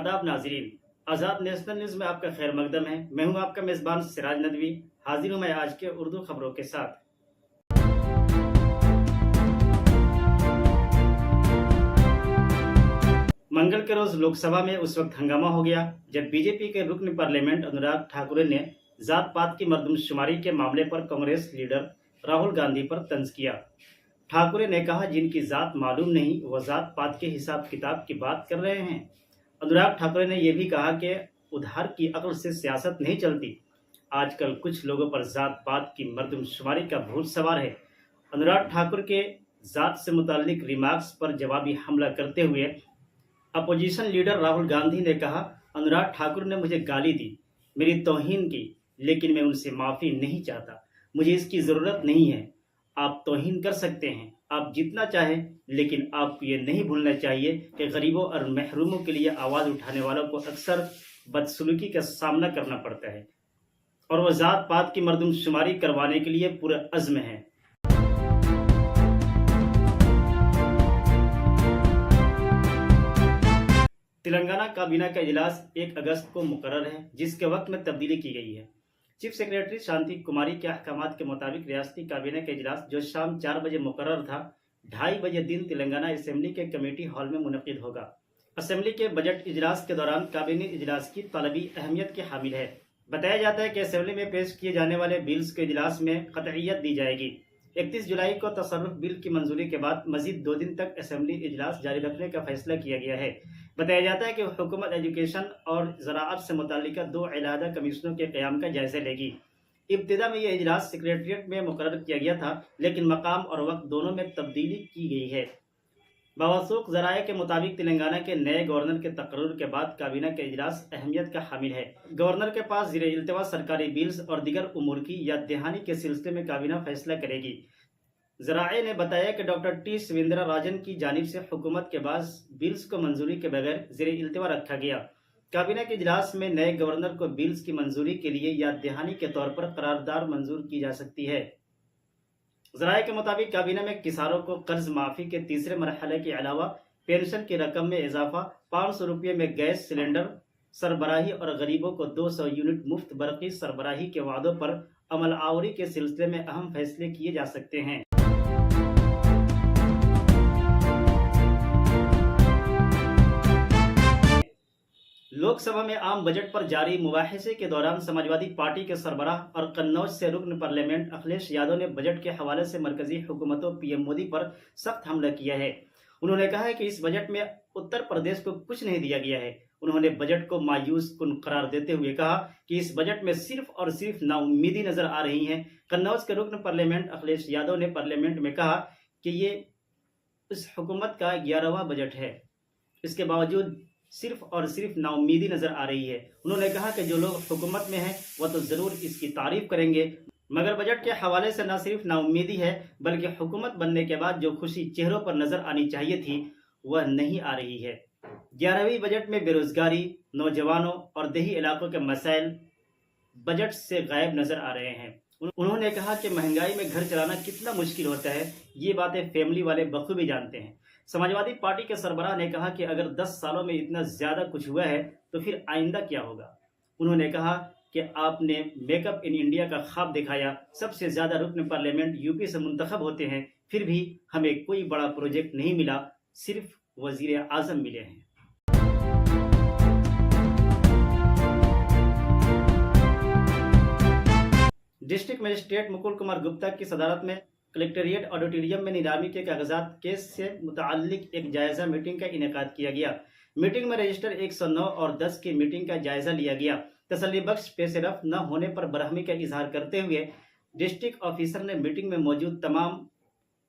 आदाब नाजरीन, आज़ाद national news में आपका खैर मकदम है। मैं हूं आपका मेज़बान सिराज नदवी। हाजिर हूं मैं आज के उर्दू खबरों के साथ। मंगल के रोज लोकसभा में उस वक्त हंगामा हो गया जब बीजेपी के रुकन पार्लियामेंट अनुराग ठाकुर ने जात पात की मर्दमशुमारी के मामले पर कांग्रेस लीडर राहुल गांधी पर तंज किया। ठाकुर ने कहा, जिनकी जात मालूम नहीं वह जात पात के हिसाब किताब की बात कर रहे हैं। अनुराग ठाकुर ने यह भी कहा कि उधार की अक्ल से सियासत नहीं चलती। आजकल कुछ लोगों पर जात पात की मर्दमशुमारी का भूत सवार है। अनुराग ठाकुर के जात से मुताल्लिक रिमार्क्स पर जवाबी हमला करते हुए अपोजिशन लीडर राहुल गांधी ने कहा, अनुराग ठाकुर ने मुझे गाली दी, मेरी तौहीन की, लेकिन मैं उनसे माफ़ी नहीं चाहता। मुझे इसकी ज़रूरत नहीं है। आप तौहीन कर सकते हैं, आप जितना चाहें, लेकिन आपको ये नहीं भूलना चाहिए कि गरीबों और महरूमों के लिए आवाज़ उठाने वालों को अक्सर बदसलूकी का सामना करना पड़ता है और वह ज़ात पात की मर्दमशुमारी करवाने के लिए पूरा अज़्म है। तेलंगाना काबीना का इजलास 1 अगस्त को मुकर्रर है, जिसके वक्त में तब्दीली की गई है। चीफ सेक्रेटरी शांति कुमारी के अहकामात के मुताबिक रियासती काबीना का इजलास जो शाम 4 बजे मुकर्रर था, 2:30 बजे दिन तेलंगाना असेंबली के कमेटी हॉल में मुनक़िद होगा। असेंबली के बजट इजलास के दौरान काबीना इजलास की तलबी अहमियत की हामिल है। बताया जाता है कि असेंबली में पेश किए जाने वाले बिल्स के इजलास में क़तईयत दी जाएगी। 31 जुलाई को तसर्रुफ बिल की मंजूरी के बाद मजीद 2 दिन तक असेंबली इजलास जारी रखने का फैसला किया गया है। बताया जाता है कि हुकूमत एजुकेशन और ज़राअत से मुताल्लिका 2 अलहदा कमीशनों के क़याम का जायज़ा लेगी। इब्तिदा में यह इजलास सेक्रेटरीट में मुकर्रर किया गया था, लेकिन मकाम और वक्त दोनों में तब्दीली की गई है। बावसूख ज़राए के मुताबिक तेलंगाना के नए गवर्नर के तकर्रुर के बाद काबीना का इजलास अहमियत का हामिल है। गवर्नर के पास ज़ेरे इल्तिवा सरकारी बिल्स और दीगर उमूर की या दहानी के सिलसिले में काबीना फैसला करेगी। ज़राए ने बताया कि डॉक्टर टी शिवेंद्रा राजन की जानिब से हुकूमत के बाद बिल्स को मंजूरी के बगैर ज़ेरे इल्तिवा रखा गया। काबीना के इजलास में नए गवर्नर को बिल्स की मंजूरी के लिए या दहानी के तौर पर करारदाद मंजूर की जा सकती है। ज़राए के मुताबिक काबीना में किसानों को कर्ज माफ़ी के तीसरे मरहले के अलावा पेंशन की रकम में इजाफा, 500 रुपये में गैस सिलेंडर सरबराही और गरीबों को 200 यूनिट मुफ्त बरक़ी सरबराही के वादों पर अमल आवरी के सिलसिले में अहम फैसले किए जा सकते हैं। लोकसभा में आम बजट पर जारी मुबाहिसे के दौरान समाजवादी पार्टी के सरबराह और कन्नौज से रुकन पार्लियामेंट अखिलेश यादव ने बजट के हवाले से मरकजी हुकूमतों पीएम मोदी पर सख्त हमला किया है। उन्होंने कहा है कि इस बजट में उत्तर प्रदेश को कुछ नहीं दिया गया है। उन्होंने बजट को मायूस कुन करार देते हुए कहा कि इस बजट में सिर्फ और सिर्फ नाउम्मीदी नजर आ रही है। कन्नौज के रुकन पार्लियामेंट अखिलेश यादव ने पार्लियामेंट में कहा कि ये इस हुकूमत का 11वां बजट है, इसके बावजूद सिर्फ और सिर्फ नाउम्मीदी नजर आ रही है। उन्होंने कहा कि जो लोग हुकूमत में हैं वह तो जरूर इसकी तारीफ करेंगे, मगर बजट के हवाले से न सिर्फ नाउम्मीदी है बल्कि हुकूमत बनने के बाद जो खुशी चेहरों पर नजर आनी चाहिए थी वह नहीं आ रही है। 11वीं बजट में बेरोजगारी, नौजवानों और देही इलाकों के मसाइल बजट से गायब नजर आ रहे हैं। उन्होंने कहा कि महंगाई में घर चलाना कितना मुश्किल होता है, ये बातें फैमिली वाले बखूबी जानते हैं। समाजवादी पार्टी के सरबराह ने कहा कि अगर 10 सालों में इतना ज़्यादा कुछ हुआ है तो फिर आइंदा क्या होगा। उन्होंने कहा कि आपने मेकअप इन इंडिया का ख्वाब दिखाया, सबसे ज़्यादा रुकन पार्लियामेंट यूपी से मुंतखब होते हैं, फिर भी हमें कोई बड़ा प्रोजेक्ट नहीं मिला, सिर्फ वजीर आज़म मिले हैं। डिस्ट्रिक्ट मजिस्ट्रेट मुकुल कुमार गुप्ता की सदारत में कलेक्ट्रेट ऑडिटोरियम में नीलामी के कागजात केस से मुताल्लिक एक जायज़ा मीटिंग का इनेकाद किया गया। मीटिंग में रजिस्टर 109 और 10 की मीटिंग का जायज़ा लिया गया। तसल्ली बख्श पेश रफ्त न होने पर बरहमी का इजहार करते हुए डिस्ट्रिक्ट ऑफिसर ने मीटिंग में मौजूद तमाम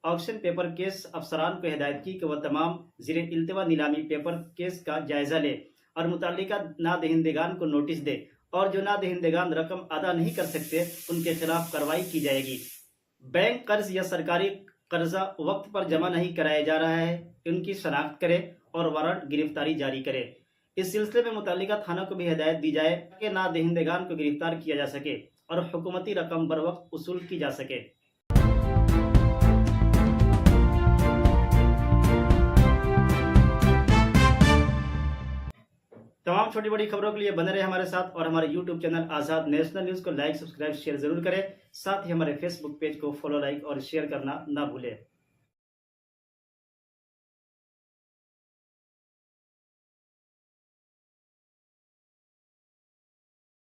ऑक्शन पेपर केस अफसरान को हिदायत की कि वह तमाम ज़ेरे इल्तिवा नीलामी पेपर केस का जायज़ा ले और मुताल्लिका नादहिंदगान को नोटिस दे, और जो नादहिंदगान रकम अदा नहीं कर सकते उनके खिलाफ कार्रवाई की जाएगी। बैंक कर्ज या सरकारी कर्जा वक्त पर जमा नहीं कराया जा रहा है, उनकी शनाख्त करे और वारंट गिरफ्तारी जारी करे। इस सिलसिले में मुताल्लिका थाना को भी हिदायत दी जाए कि नादहिंदगान को गिरफ्तार किया जा सके और हुकूमती रकम बर वक्त वसूल की जा सके। तमाम छोटी बड़ी खबरों के लिए बने रहे हमारे साथ और हमारे यूट्यूब चैनल आज़ाद नेशनल न्यूज़ को लाइक, सब्सक्राइब, शेयर जरूर करें। साथ ही हमारे फेसबुक पेज को फॉलो, लाइक और शेयर करना ना भूलें।